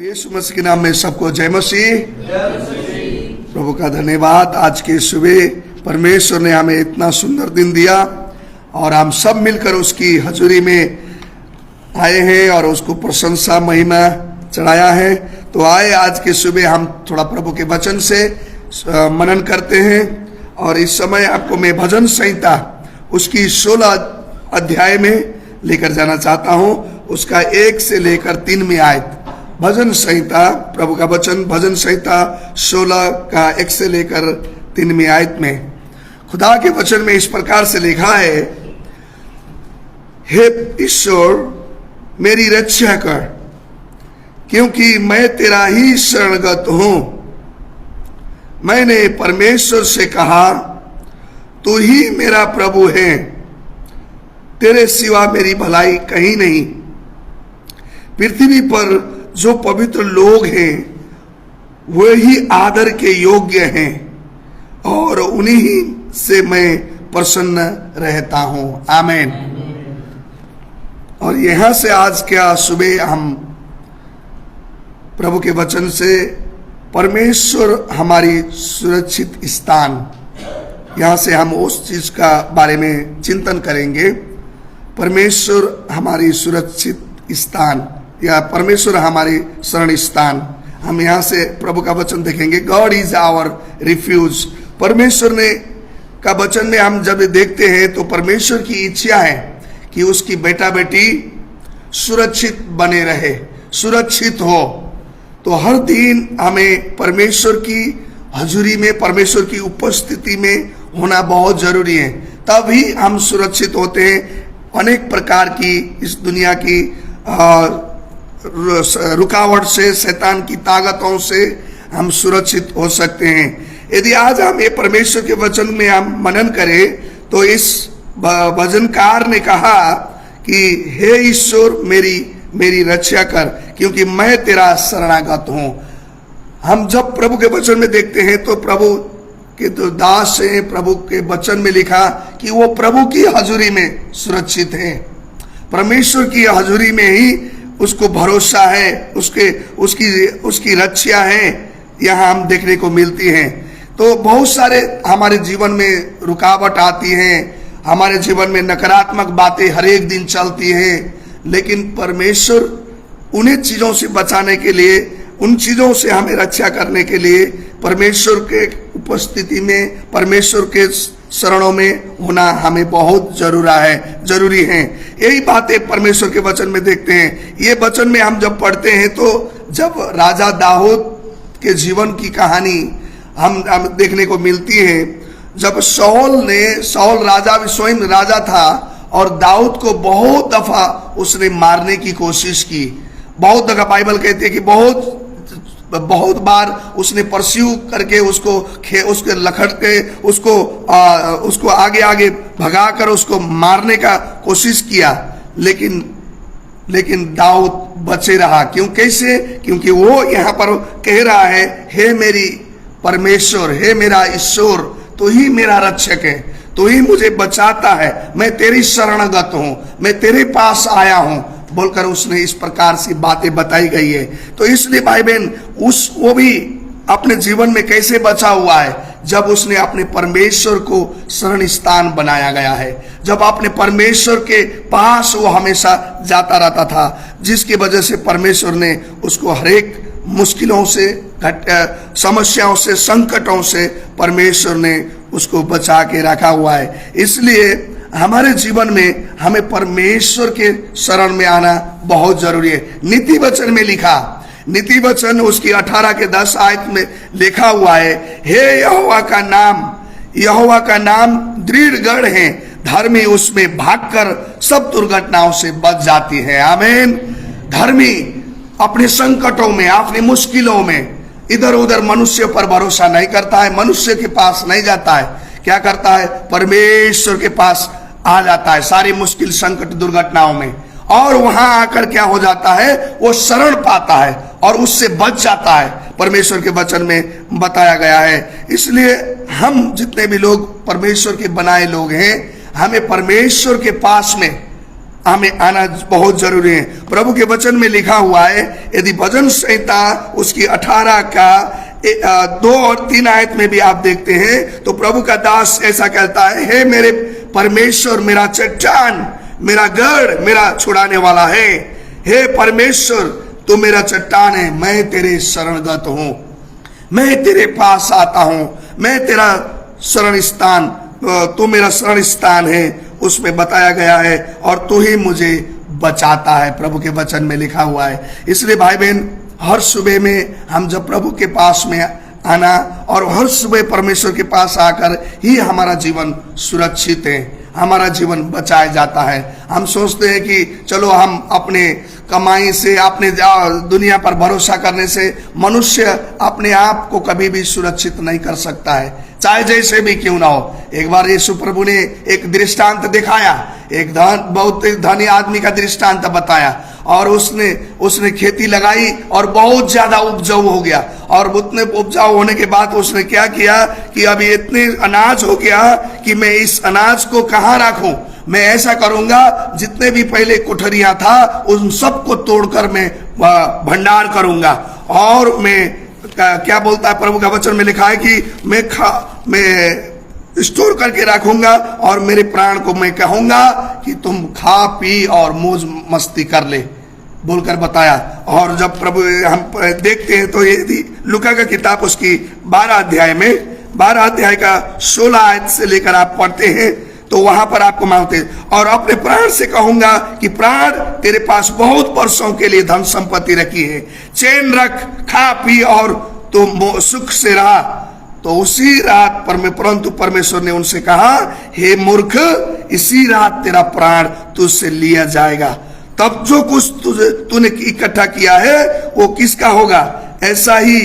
यीशु मसीह के नाम में सबको जय मसीह। प्रभु का धन्यवाद। आज के सुबह परमेश्वर ने हमें इतना सुंदर दिन दिया और हम सब मिलकर उसकी हजूरी में आए हैं और उसको प्रशंसा महिमा चढ़ाया है। तो आए आज के सुबह हम थोड़ा प्रभु के वचन से मनन करते हैं। और इस समय आपको मैं भजन संहिता उसकी 16 अध्याय में लेकर जाना चाहता हूं। उसका 1 से लेकर 3 में आयत। भजन संहिता, प्रभु का वचन भजन संहिता 16 का 1 से लेकर 3 में आयत में खुदा के वचन में इस प्रकार से लिखा है, हे ईश्वर मेरी रक्षा कर, क्योंकि मैं तेरा ही शरणगत हूं। मैंने परमेश्वर से कहा, तू ही मेरा प्रभु है, तेरे सिवा मेरी भलाई कहीं नहीं। पृथ्वी पर जो पवित्र लोग हैं वही आदर के योग्य हैं और उन्हीं से मैं प्रसन्न रहता हूं। आमीन। और यहां से आज क्या सुबह हम प्रभु के वचन से परमेश्वर हमारी सुरक्षित स्थान, यहां से हम उस चीज का बारे में चिंतन करेंगे। परमेश्वर हमारी सुरक्षित स्थान या परमेश्वर हमारी शरण स्थान, हम यहाँ से प्रभु का वचन देखेंगे। God is our refuge. परमेश्वर ने का वचन में हम जब देखते हैं तो परमेश्वर की इच्छा है कि उसकी बेटा बेटी सुरक्षित बने रहे, सुरक्षित हो। तो हर दिन हमें परमेश्वर की हजूरी में, परमेश्वर की उपस्थिति में होना बहुत जरूरी है, तभी हम सुरक्षित होते हैं। अनेक प्रकार की इस दुनिया की रुकावट से, शैतान की ताकतों से हम सुरक्षित हो सकते हैं। यदि आज हम ये परमेश्वर के वचन में हम मनन करें तो इस भजनकार ने कहा कि हे ईश्वर मेरी रक्षा कर, क्योंकि मैं तेरा शरणागत हूं। हम जब प्रभु के वचन में देखते हैं तो प्रभु के जो दास हैं, प्रभु के वचन में लिखा कि वो प्रभु की हजूरी में सुरक्षित है। परमेश्वर की हजूरी में ही उसको भरोसा है, उसकी रक्षा है, यहाँ हम देखने को मिलती है। तो बहुत सारे हमारे जीवन में रुकावट आती हैं, हमारे जीवन में नकारात्मक बातें हर एक दिन चलती हैं, लेकिन परमेश्वर उन्हीं चीजों से बचाने के लिए, उन चीजों से हमें रक्षा करने के लिए परमेश्वर के उपस्थिति में, परमेश्वर के शरणों में होना हमें बहुत जरूरी है। यही बातें परमेश्वर के वचन में देखते हैं। ये वचन में हम जब पढ़ते हैं तो जब राजा दाऊद के जीवन की कहानी हम देखने को मिलती है। जब शाऊल राजा भी स्वयं राजा था और दाऊद को बहुत दफा उसने मारने की कोशिश की। बहुत दफा बाइबल कहती है कि बहुत बार उसने परस्यू करके उसके लखट के उसको आगे भगाकर उसको मारने का कोशिश किया, लेकिन दाऊद बचे रहा। कैसे? क्योंकि वो यहाँ पर कह रहा है, हे मेरी परमेश्वर, हे मेरा ईश्वर, तो ही मेरा रक्षक है, तो ही मुझे बचाता है, मैं तेरी शरणगत हूँ, मैं तेरे पास आया हूँ बोलकर उसने इस प्रकार से बातें बताई गई है। तो इसलिए भाई बहन वो भी अपने जीवन में कैसे बचा हुआ है? जब उसने अपने परमेश्वर को शरण स्थान बनाया गया है, जब अपने परमेश्वर के पास वो हमेशा जाता रहता था, जिसकी वजह से परमेश्वर ने उसको हरेक मुश्किलों से, समस्याओं से, संकटों से परमेश्वर ने उसको बचा के रखा हुआ है। इसलिए हमारे जीवन में हमें परमेश्वर के शरण में आना बहुत जरूरी है। नीति वचन में लिखा, नीति वचन उसकी 18 के 10 आयत में लिखा हुआ है, हे यहोवा का नाम दृढ़ गढ़ है, धर्मी उसमें भागकर सब दुर्घटनाओं से बच जाती है। आमीन। धर्मी अपने संकटों में, अपनी मुश्किलों में इधर उधर मनुष्य पर भरोसा नहीं करता है, मनुष्य के पास नहीं जाता है। क्या करता है? परमेश्वर के पास आ जाता है सारी मुश्किल, संकट, दुर्घटनाओं में, और वहां आकर क्या हो जाता है? वो शरण पाता है और उससे बच जाता है। परमेश्वर के वचन में बताया गया है। इसलिए हम जितने भी लोग परमेश्वर के बनाए लोग हैं, हमें परमेश्वर के पास में हमें आना बहुत जरूरी है। प्रभु के वचन में लिखा हुआ है, यदि भजन संहिता उसकी 18 का 2 और 3 आयत में भी आप देखते हैं तो प्रभु का दास ऐसा कहता है, हे मेरे परमेश्वर, मेरा चट्टान, मेरा गढ़, मेरा छुड़ाने वाला है। हे परमेश्वर, तू मेरा चट्टान है, मैं तेरे शरणगत हूं, मैं तेरे पास आता हूं, मैं तेरा शरण स्थान, तू मेरा शरण स्थान है, उसमें बताया गया है, और तू ही मुझे बचाता है, प्रभु के वचन में लिखा हुआ है। इसलिए भाई बहन, हर सुबह में हम जब प्रभु के पास में आना और हर सुबह परमेश्वर के पास आकर ही हमारा जीवन सुरक्षित है, हमारा जीवन बचाया जाता है। हम सोचते हैं कि चलो हम अपने कमाई से, अपने दुनिया पर भरोसा करने से मनुष्य अपने आप को कभी भी सुरक्षित नहीं कर सकता है, चाहे जैसे भी क्यों ना हो। एक बार यीशु प्रभु ने एक दृष्टांत दिखाया, एक बहुत धनी आदमी का दृष्टांत बताया, और उसने खेती लगाई और बहुत ज्यादा उपजाऊ हो गया, और उतने उपजाऊ होने के बाद उसने क्या किया कि अभी इतने अनाज हो गया कि मैं इस अनाज को कहाँ रखूं, मैं ऐसा करूंगा जितने भी पहले कोठरियां था उन सबको तोड़कर मैं भंडार करूंगा, और मैं क्या बोलता है प्रभु का वचन में लिखा है कि मैं स्टोर करके रखूंगा, और मेरे प्राण को मैं कहूंगा कि तुम खा पी और मौज मस्ती कर ले, बोलकर बताया। और जब प्रभु हम देखते हैं तो यदि लूका का किताब उसकी 12 अध्याय में 12 अध्याय का 16 आयत से लेकर आप पढ़ते हैं तो वहां पर आपको मांगते, और अपने प्राण से कहूंगा कि प्राण, तेरे पास बहुत वर्षों के लिए धन संपत्ति रखी है, चैन रख, खा पी और तुम सुख से रहा। तो उसी रात परंतु परमेश्वर ने उनसे कहा, हे मूर्ख, इसी रात तेरा प्राण तुझसे लिया जाएगा, तब जो कुछ तूने इकट्ठा किया है वो किसका होगा? ऐसा ही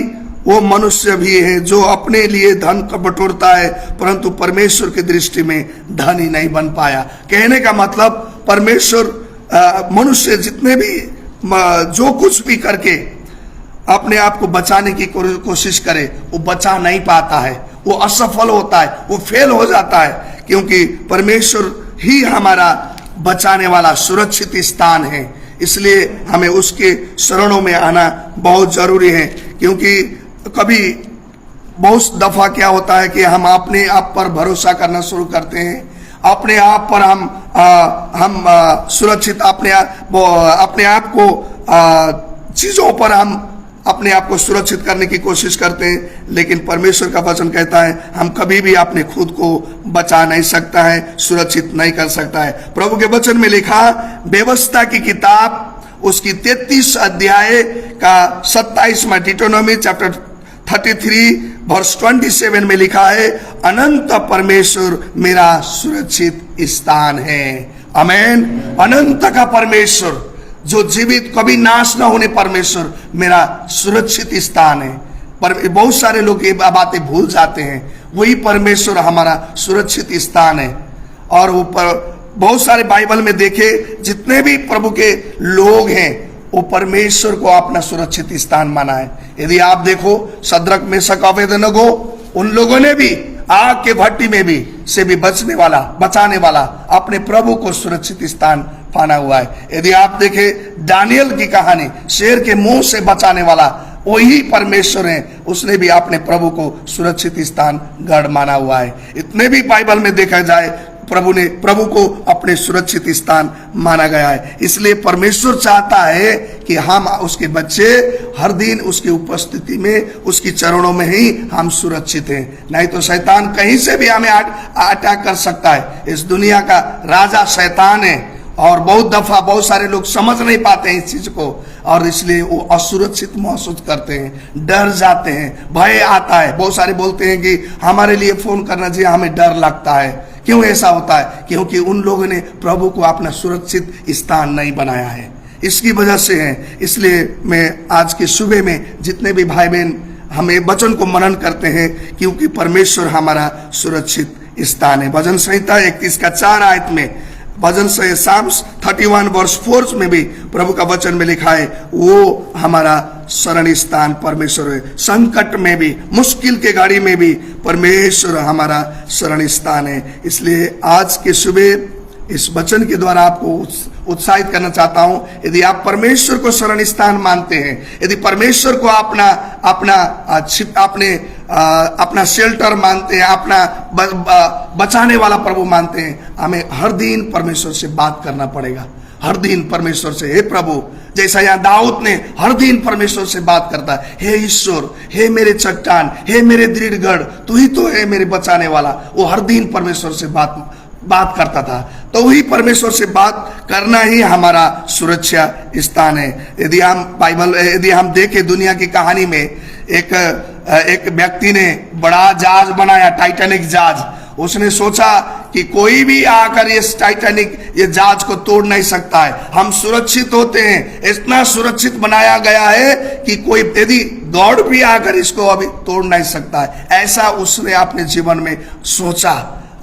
वो मनुष्य भी है जो अपने लिए धन का बटोरता है परंतु परमेश्वर की दृष्टि में धनी नहीं बन पाया। कहने का मतलब, परमेश्वर मनुष्य जितने भी जो कुछ भी करके अपने आप को बचाने की कोशिश करे, वो बचा नहीं पाता है, वो असफल होता है, वो फेल हो जाता है, क्योंकि परमेश्वर ही हमारा बचाने वाला सुरक्षित स्थान है। इसलिए हमें उसके शरणों में आना बहुत जरूरी है, क्योंकि कभी बहुत दफा क्या होता है कि हम अपने आप पर भरोसा करना शुरू करते हैं, अपने आप पर हम सुरक्षित अपने आप को चीजों पर हम अपने आप को सुरक्षित करने की कोशिश करते हैं, लेकिन परमेश्वर का वचन कहता है हम कभी भी अपने खुद को बचा नहीं सकता है, सुरक्षित नहीं कर सकता है। प्रभु के वचन में लिखा, व्यवस्था की किताब उसकी 33 अध्याय का 27 में, डिटोनॉमी चैप्टर 33 वर्स 27 में लिखा है, अनंत परमेश्वर मेरा सुरक्षित स्थान है। आमीन। अनंत का परमेश्वर, जो जीवित कभी नाश न होने परमेश्वर मेरा सुरक्षित स्थान है। पर बहुत सारे लोग ये बातें भूल जाते हैं, वही परमेश्वर हमारा सुरक्षित स्थान है। और वो बहुत सारे बाइबल में देखे जितने भी प्रभु के लोग हैं वो परमेश्वर को अपना सुरक्षित स्थान माना है। यदि आप देखो शद्रक मेशक अबेदनगो, उन लोगों ने भी आग के भट्टी में भी से भी बचाने वाला अपने प्रभु को सुरक्षित स्थान पाना हुआ है। यदि आप देखें दानियल की कहानी, शेर के मुंह से बचाने वाला वही परमेश्वर है, उसने भी अपने प्रभु को सुरक्षित स्थान गढ़ माना हुआ है। इतने भी बाइबल में देखा जाए प्रभु को अपने सुरक्षित स्थान माना गया है। इसलिए परमेश्वर चाहता है कि हम उसके बच्चे हर दिन उसकी उपस्थिति में, उसकी चरणों में ही हम सुरक्षित हैं। नहीं तो शैतान कहीं से भी हमें अटैक कर सकता है। इस दुनिया का राजा शैतान है, और बहुत दफा बहुत सारे लोग समझ नहीं पाते हैं इस चीज को, और इसलिए वो असुरक्षित महसूस करते हैं, डर जाते हैं, भय आता है। बहुत सारे बोलते हैं कि हमारे लिए फोन करना चाहिए, हमें डर लगता है। क्यों ऐसा होता है? क्योंकि उन लोगों ने प्रभु को अपना सुरक्षित स्थान नहीं बनाया है, इसकी वजह से है। इसलिए मैं आज की सुबह में जितने भी भाई बहन हमें वचन को मनन करते हैं, क्योंकि परमेश्वर हमारा सुरक्षित स्थान है। भजन संहिता 31 का 4 आयत में, भजन से साम्स 31 वर्स 4 में भी प्रभु का वचन में लिखा है, वो हमारा शरण स्थान परमेश्वर है। संकट में भी, मुश्किल के घड़ी में भी परमेश्वर हमारा शरण स्थान है। इसलिए आज के सुबह इस वचन के द्वारा आपको उत्साहित करना चाहता हूं, यदि आप परमेश्वर को शरण स्थान मानते हैं, यदि परमेश्वर को अपना अपना अपना शेल्टर मानते हैं, अपना बचाने वाला प्रभु मानते हैं, हमें हर दिन परमेश्वर से बात करना पड़ेगा। हर दिन परमेश्वर से, हे प्रभु, जैसा यहाँ दाऊद ने हर दिन परमेश्वर से बात करता है, हे ईश्वर, हे मेरे चट्टान, हे मेरे दृढ़ गढ़, तू ही तो है मेरे बचाने वाला। वो हर दिन परमेश्वर से बात करता था। तो वही परमेश्वर से बात करना ही हमारा सुरक्षा स्थान है। यदि हम देखें दुनिया की कहानी में, एक व्यक्ति ने बड़ा जहाज बनाया, टाइटैनिक जहाज। उसने सोचा कि कोई भी आकर इस टाइटैनिक ये जहाज को तोड़ नहीं सकता है, हम सुरक्षित होते हैं, इतना सुरक्षित बनाया गया है कि कोई यदि गॉड भी आकर इसको अभी तोड़ नहीं सकता है। ऐसा उसने अपने जीवन में सोचा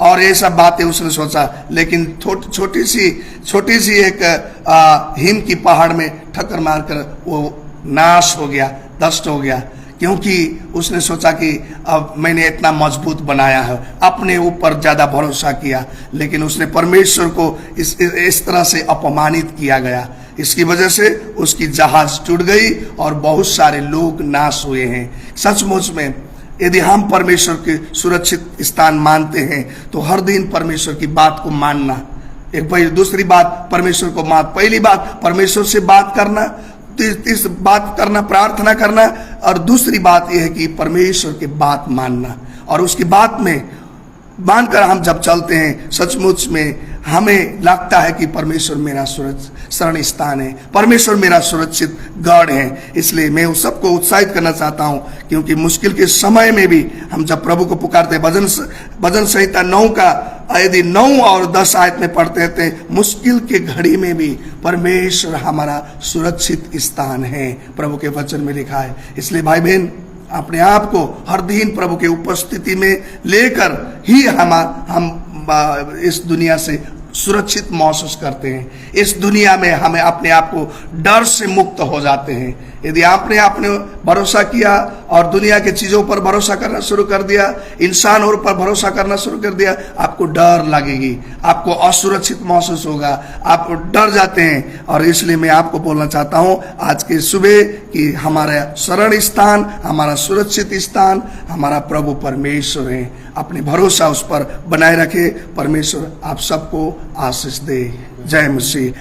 और ये सब बातें उसने सोचा, लेकिन छोटी सी एक हिम की पहाड़ में ठक्कर मारकर वो नाश हो गया, नष्ट हो गया, क्योंकि उसने सोचा कि अब मैंने इतना मजबूत बनाया है, अपने ऊपर ज्यादा भरोसा किया, लेकिन उसने परमेश्वर को इस तरह से अपमानित किया गया। इसकी वजह से उसकी जहाज टूट गई और बहुत सारे लोग नाश हुए हैं। सचमुच में यदि हम परमेश्वर के सुरक्षित स्थान मानते हैं तो हर दिन परमेश्वर की बात को मानना। दूसरी बात परमेश्वर को पहली बात परमेश्वर से बात करना, तीस बात करना, प्रार्थना करना, और दूसरी बात यह है कि परमेश्वर की बात मानना। और उसकी बात में मानकर हम जब चलते हैं, सचमुच में हमें लगता है कि परमेश्वर मेरा शरण स्थान है, परमेश्वर मेरा सुरक्षित गढ़ है। इसलिए मैं उस सबको उत्साहित करना चाहता हूं, क्योंकि मुश्किल के समय में भी हम जब प्रभु को पुकारते हैं, भजन संहिता 9 का यदि 9 और 10 आयत में पढ़ते थे, मुश्किल के घड़ी में भी परमेश्वर हमारा सुरक्षित स्थान है, प्रभु के वचन में लिखा है। इसलिए भाई बहन, अपने आप को हर दिन प्रभु के उपस्थिति में लेकर ही हम इस दुनिया से सुरक्षित महसूस करते हैं। इस दुनिया में हमें अपने आप को डर से मुक्त हो जाते हैं। यदि आपने भरोसा किया और दुनिया के चीजों पर भरोसा करना शुरू कर दिया, इंसानों पर भरोसा करना शुरू कर दिया, आपको डर लगेगी, आपको असुरक्षित महसूस होगा, आप डर जाते हैं। और इसलिए मैं आपको बोलना चाहता हूं आज के सुबह कि हमारा शरण स्थान, हमारा सुरक्षित स्थान हमारा प्रभु परमेश्वर है। अपने भरोसा उस पर बनाए रखे। परमेश्वर आप सबको आशीष दे। जय मसीह।